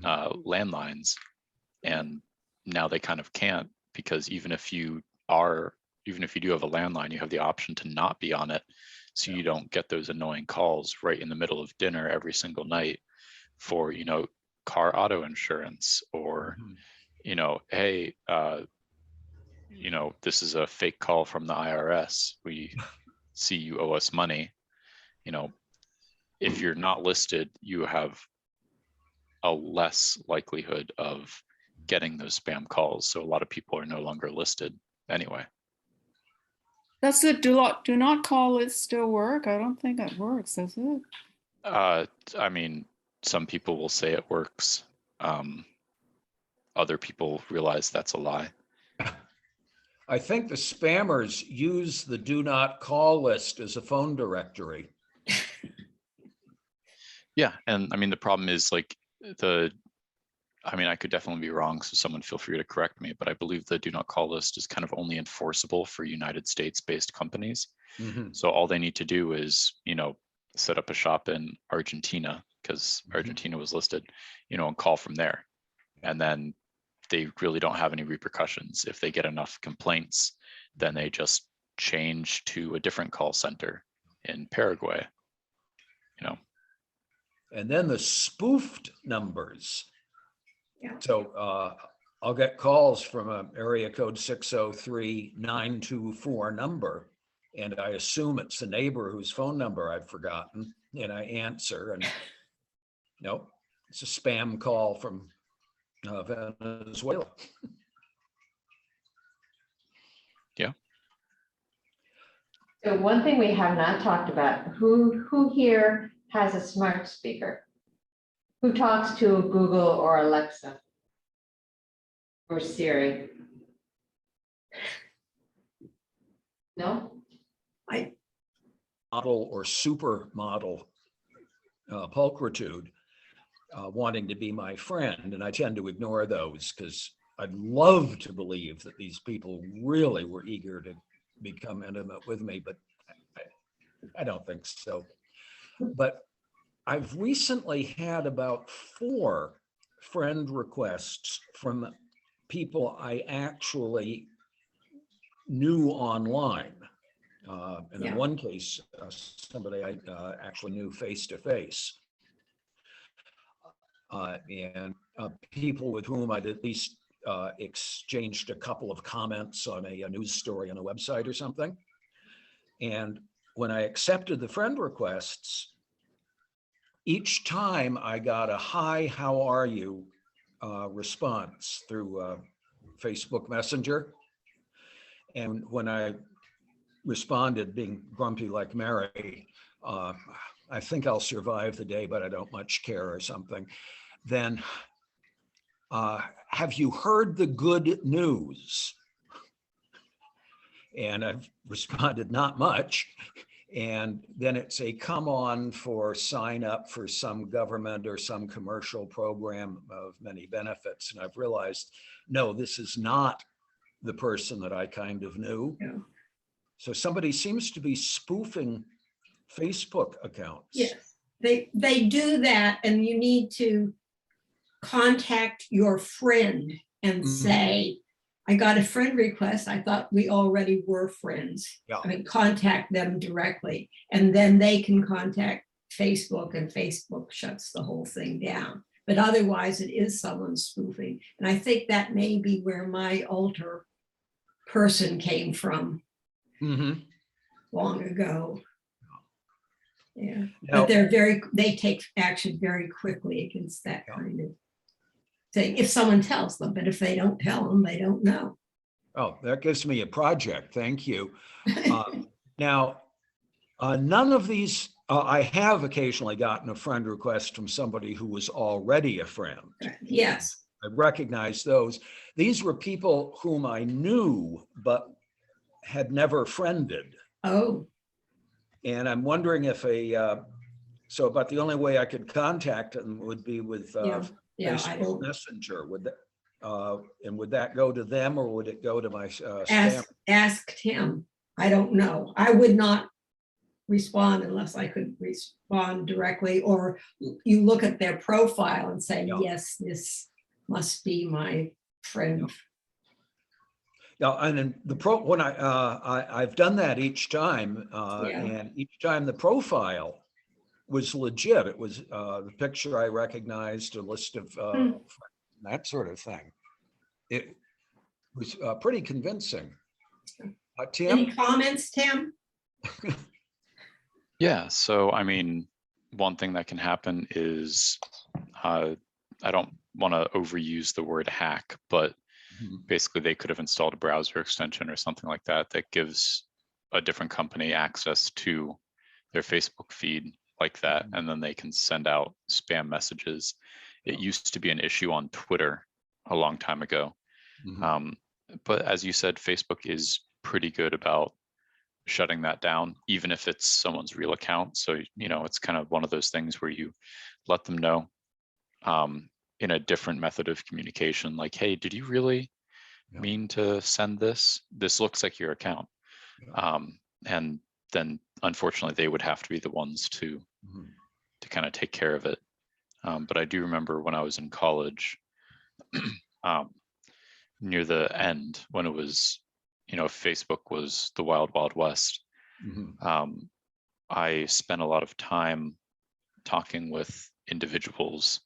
landlines, and now they kind of can't, because even if you do have a landline, you have the option to not be on it. So you don't get those annoying calls right in the middle of dinner every single night for, car auto insurance, or, hey, this is a fake call from the IRS. We see you owe us money. If you're not listed, you have a less likelihood of getting those spam calls. So a lot of people are no longer listed anyway. Does the do not call list still work? I don't think it works, does it? I mean, some people will say it works. Other people realize that's a lie. I think the spammers use the do not call list as a phone directory. Yeah, and I mean, the problem is like I mean, I could definitely be wrong, so someone feel free to correct me, but I believe the do not call list is kind of only enforceable for United States-based companies. Mhm. So all they need to do is, set up a shop in Argentina, because Mhm. Argentina was listed, and call from there. And then they really don't have any repercussions. If they get enough complaints, then they just change to a different call center in Paraguay. And then the spoofed numbers. Yeah. So I'll get calls from an area code 603-924 number, and I assume it's the neighbor whose phone number I've forgotten, and I answer, and nope, it's a spam call from Venezuela. So one thing we have not talked about, who here has a smart speaker? Who talks to Google or Alexa? Or Siri? No? Model or supermodel pulchritude wanting to be my friend, and I tend to ignore those because I'd love to believe that these people really were eager to become intimate with me, but I don't think so. But I've recently had about 4 friend requests from people I actually knew online. And in Yeah. one case, somebody I actually knew face to face. And people with whom I'd at least exchanged a couple of comments on a news story on a website or something. And when I accepted the friend requests, each time I got a "Hi, how are you?" response through Facebook Messenger. And when I responded, being grumpy like Mary, I think I'll survive the day, but I don't much care, or something, then have you heard the good news? And I've responded, not much. And then it's a come on for sign up for some government or some commercial program of many benefits. And I've realized, no, this is not the person that I kind of knew. Yeah. So somebody seems to be spoofing Facebook accounts. Yes, they do that, and you need to contact your friend and Mhm. say, I got a friend request. I thought we already were friends. Yeah. I mean, contact them directly, and then they can contact Facebook, and Facebook shuts the whole thing down. But otherwise, it is someone spoofing. And I think that may be where my alter person came from Mhm. long ago. Yeah, Now- but they take action very quickly against that Yeah. kind of thing, if someone tells them, but if they don't tell them, they don't know. Oh, that gives me a project. Thank you. Now, none of these, I have occasionally gotten a friend request from somebody who was already a friend. Yes, I recognize those. These were people whom I knew, but had never friended. oh, And I'm wondering if so about the only way I could contact them would be with yeah, I Facebook don't, Messenger. Would that, and would that go to them, or would it go to my spam? ask him. I don't know. I would not respond unless I could respond directly, or you look at their profile and say, Yeah. yes, this must be my friend. Yeah, and then when I've done that each time, Yeah. and each time the profile was legit. It was the picture I recognized, a list of that sort of thing. It was pretty convincing. Any Tim? comments, Tim? Yeah, so I mean, one thing that can happen is, I don't want to overuse the word hack, but Mhm. basically they could have installed a browser extension or something like that that gives a different company access to their Facebook feed like that, Mhm. and then they can send out spam messages. It used to be an issue on Twitter a long time ago. Mhm. But as you said, Facebook is pretty good about shutting that down, even if it's someone's real account. So, it's kind of one of those things where you let them know. in a different method of communication, like, hey, did you really Yeah. mean to send this? This looks like your account. Yeah. And then unfortunately they would have to be the ones to Mhm. kind of take care of it. But I do remember when I was in college, near the end, when it was, Facebook was the wild, wild west. Mhm. I spent a lot of time talking with individuals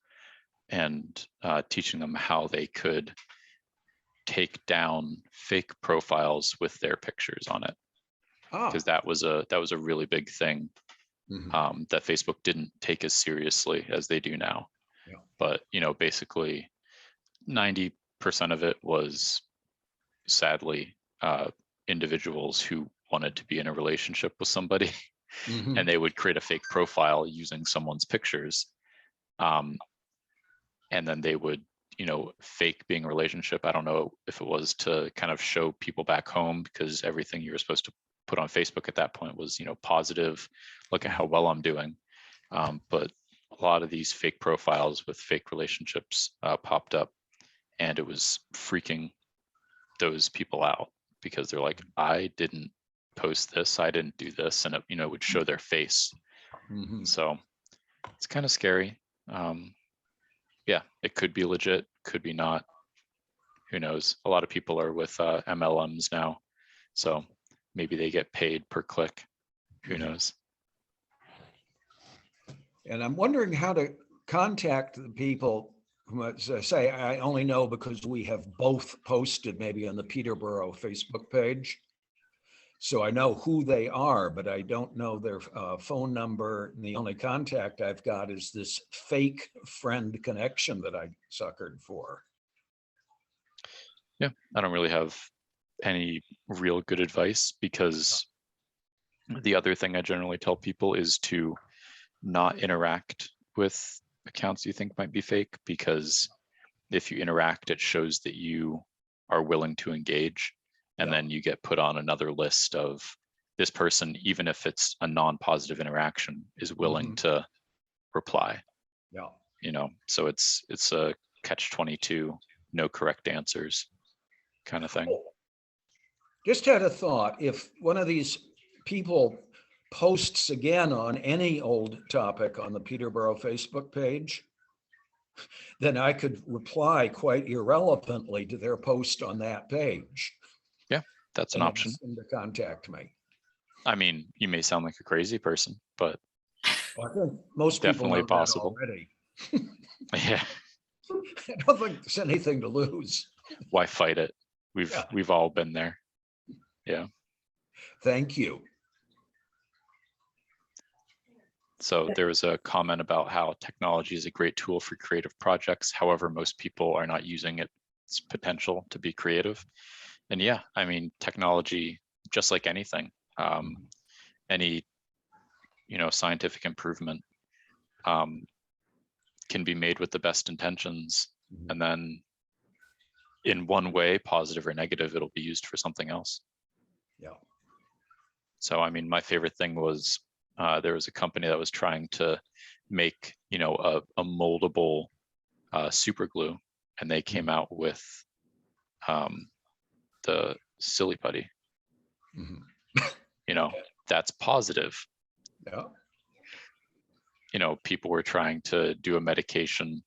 and teaching them how they could take down fake profiles with their pictures on it, Ah. because that was a really big thing Mhm. that Facebook didn't take as seriously as they do now. Yeah. But basically 90% of it was sadly individuals who wanted to be in a relationship with somebody Mhm. and they would create a fake profile using someone's pictures. And then they would, fake being a relationship. I don't know if it was to kind of show people back home, because everything you were supposed to put on Facebook at that point was, positive, look at how well I'm doing. But a lot of these fake profiles with fake relationships popped up, and it was freaking those people out, because they're like, I didn't post this, I didn't do this, and it, would show their face. Mhm. So it's kind of scary. Yeah, it could be legit, could be not. Who knows? A lot of people are with MLMs now, so maybe they get paid per click. Who knows? And I'm wondering how to contact the people who, as I say, I only know because we have both posted maybe on the Peterborough Facebook page. So I know who they are, but I don't know their phone number. And the only contact I've got is this fake friend connection that I suckered for. Yeah, I don't really have any real good advice, because the other thing I generally tell people is to not interact with accounts you think might be fake, because if you interact, it shows that you are willing to engage, and Yeah. then you get put on another list of this person, even if it's a non-positive interaction, is willing Mhm. to reply. Yeah. So it's a catch-22, no correct answers kind of thing. Just had a thought. If one of these people posts again on any old topic on the Peterborough Facebook page, then I could reply quite irrelevantly to their post on that page. Yeah, that's an And option. ask them to contact me. I mean, you may sound like a crazy person, but Well, I think most people definitely know that possible. already. Yeah, I don't think there's anything to lose. why fight it? Yeah. We've all been there. Yeah. Thank you. So there was a comment about how technology is a great tool for creative projects. However, most people are not using its potential to be creative. And yeah, I mean, technology, just like anything, any, scientific improvement can be made with the best intentions. And then in one way, positive or negative, it'll be used for something else. Yeah. So, I mean, my favorite thing was there was a company that was trying to make, a moldable super glue, and they came out with the silly putty. That's positive. Yeah. People were trying to do a medication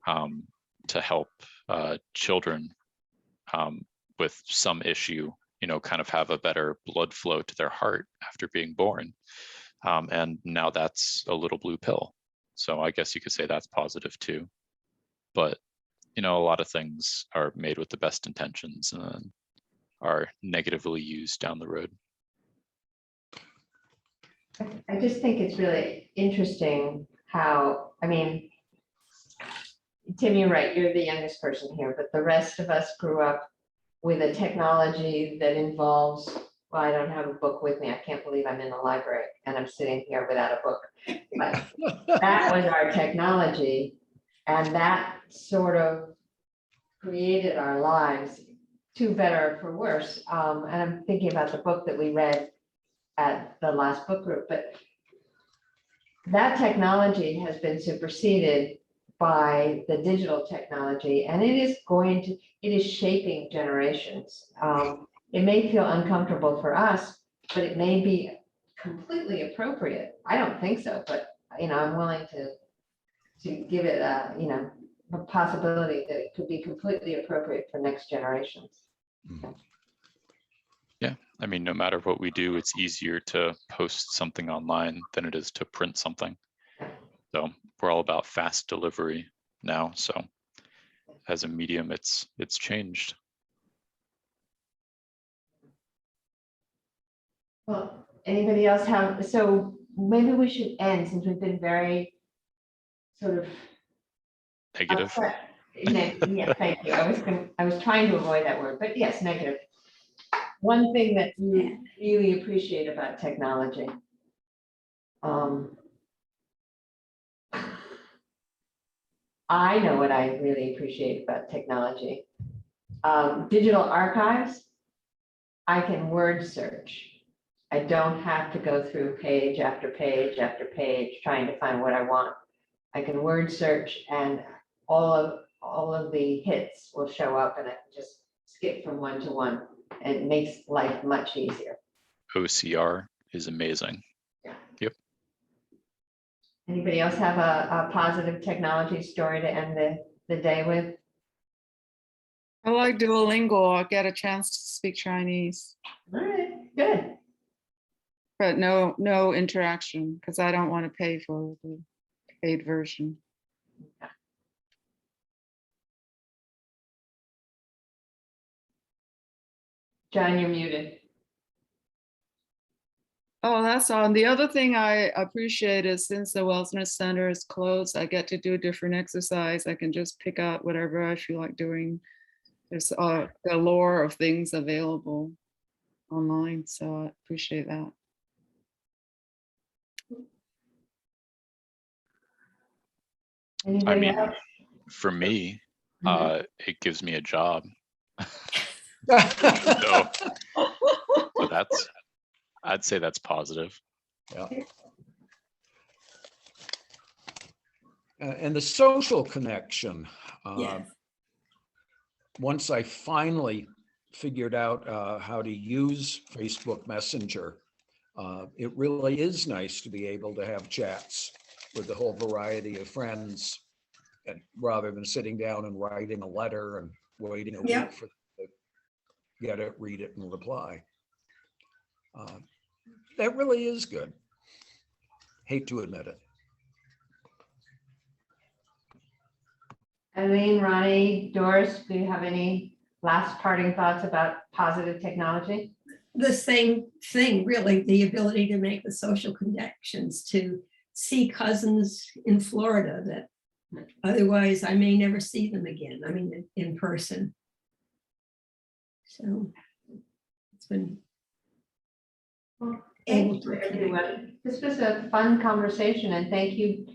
to help children with some issue, kind of have a better blood flow to their heart after being born. And now that's a little blue pill. So I guess you could say that's positive too. But, a lot of things are made with the best intentions and are negatively used down the road. I just think it's really interesting how, I mean, Tim, you're right, you're the youngest person here, but the rest of us grew up with a technology that involves, well, I don't have a book with me. I can't believe I'm in the library and I'm sitting here without a book. But that was our technology, and that sort of created our lives, to better or for worse. And I'm thinking about the book that we read at the last book group, but that technology has been superseded by the digital technology, and it is shaping generations. It may feel uncomfortable for us, but it may be completely appropriate. I don't think so, but I'm willing to give it a, a possibility that it could be completely appropriate for next generations. Yeah, I mean, no matter what we do, it's easier to post something online than it is to print something. So we're all about fast delivery now. So as a medium, it's changed. Well, anybody else have, so maybe we should end since we've been very sort of Negative. upset. Yeah, thank you. I was trying to avoid that word, but yes, negative. One thing that you really appreciate about technology. I know what I really appreciate about technology. Digital archives, I can word search. I don't have to go through page after page after page trying to find what I want. I can word search and all of the hits will show up and I can just skip from one to one. And it makes life much easier. OCR is amazing. Yeah. Yep. Anybody else have a positive technology story to end the day with? I like Duolingo. I get a chance to speak Chinese, All right, good. but no interaction because I don't want to pay for the paid version. John, you're muted. Oh, that's all. And the other thing I appreciate is since the Wellness Center is closed, I get to do a different exercise. I can just pick out whatever I feel like doing. There's a galore of things available online, so I appreciate that. Anybody mean, else? For me, it gives me a job. Yeah. So I'd say that's positive. And the social connection. Yes. Once I finally figured out how to use Facebook Messenger, it really is nice to be able to have chats with the whole variety of friends, and rather than sitting down and writing a letter and waiting a week for them to get it, read it, and reply. That really is good. Hate to admit it. Eileen, Ronnie, Doris, do you have any last parting thoughts about positive technology? The same thing, really, the ability to make the social connections, to see cousins in Florida that otherwise I may never see them again. I mean, in person. So it's been Thank you, everyone. This was a fun conversation, and thank you,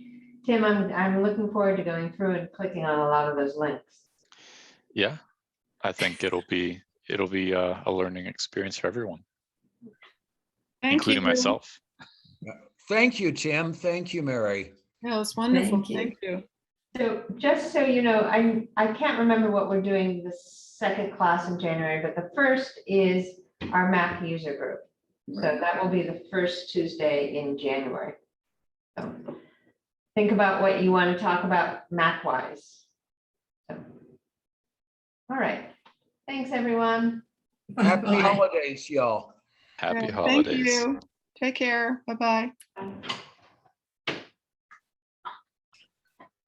Tim. I'm looking forward to going through and clicking on a lot of those links. Yeah, I think it'll be a learning experience for everyone, including myself. Thank you, Tim. Thank you, Mary. Yeah, it was wonderful. Thank you. So just so you know, I can't remember what we're doing the second class in January, but the first is our Mac user group. So that will be the first Tuesday in January. So think about what you want to talk about Mac-wise. So, all right. Thanks, everyone. Happy Bye. holidays, y'all. Happy Thank holidays. you. Take care. Bye-bye. Bye.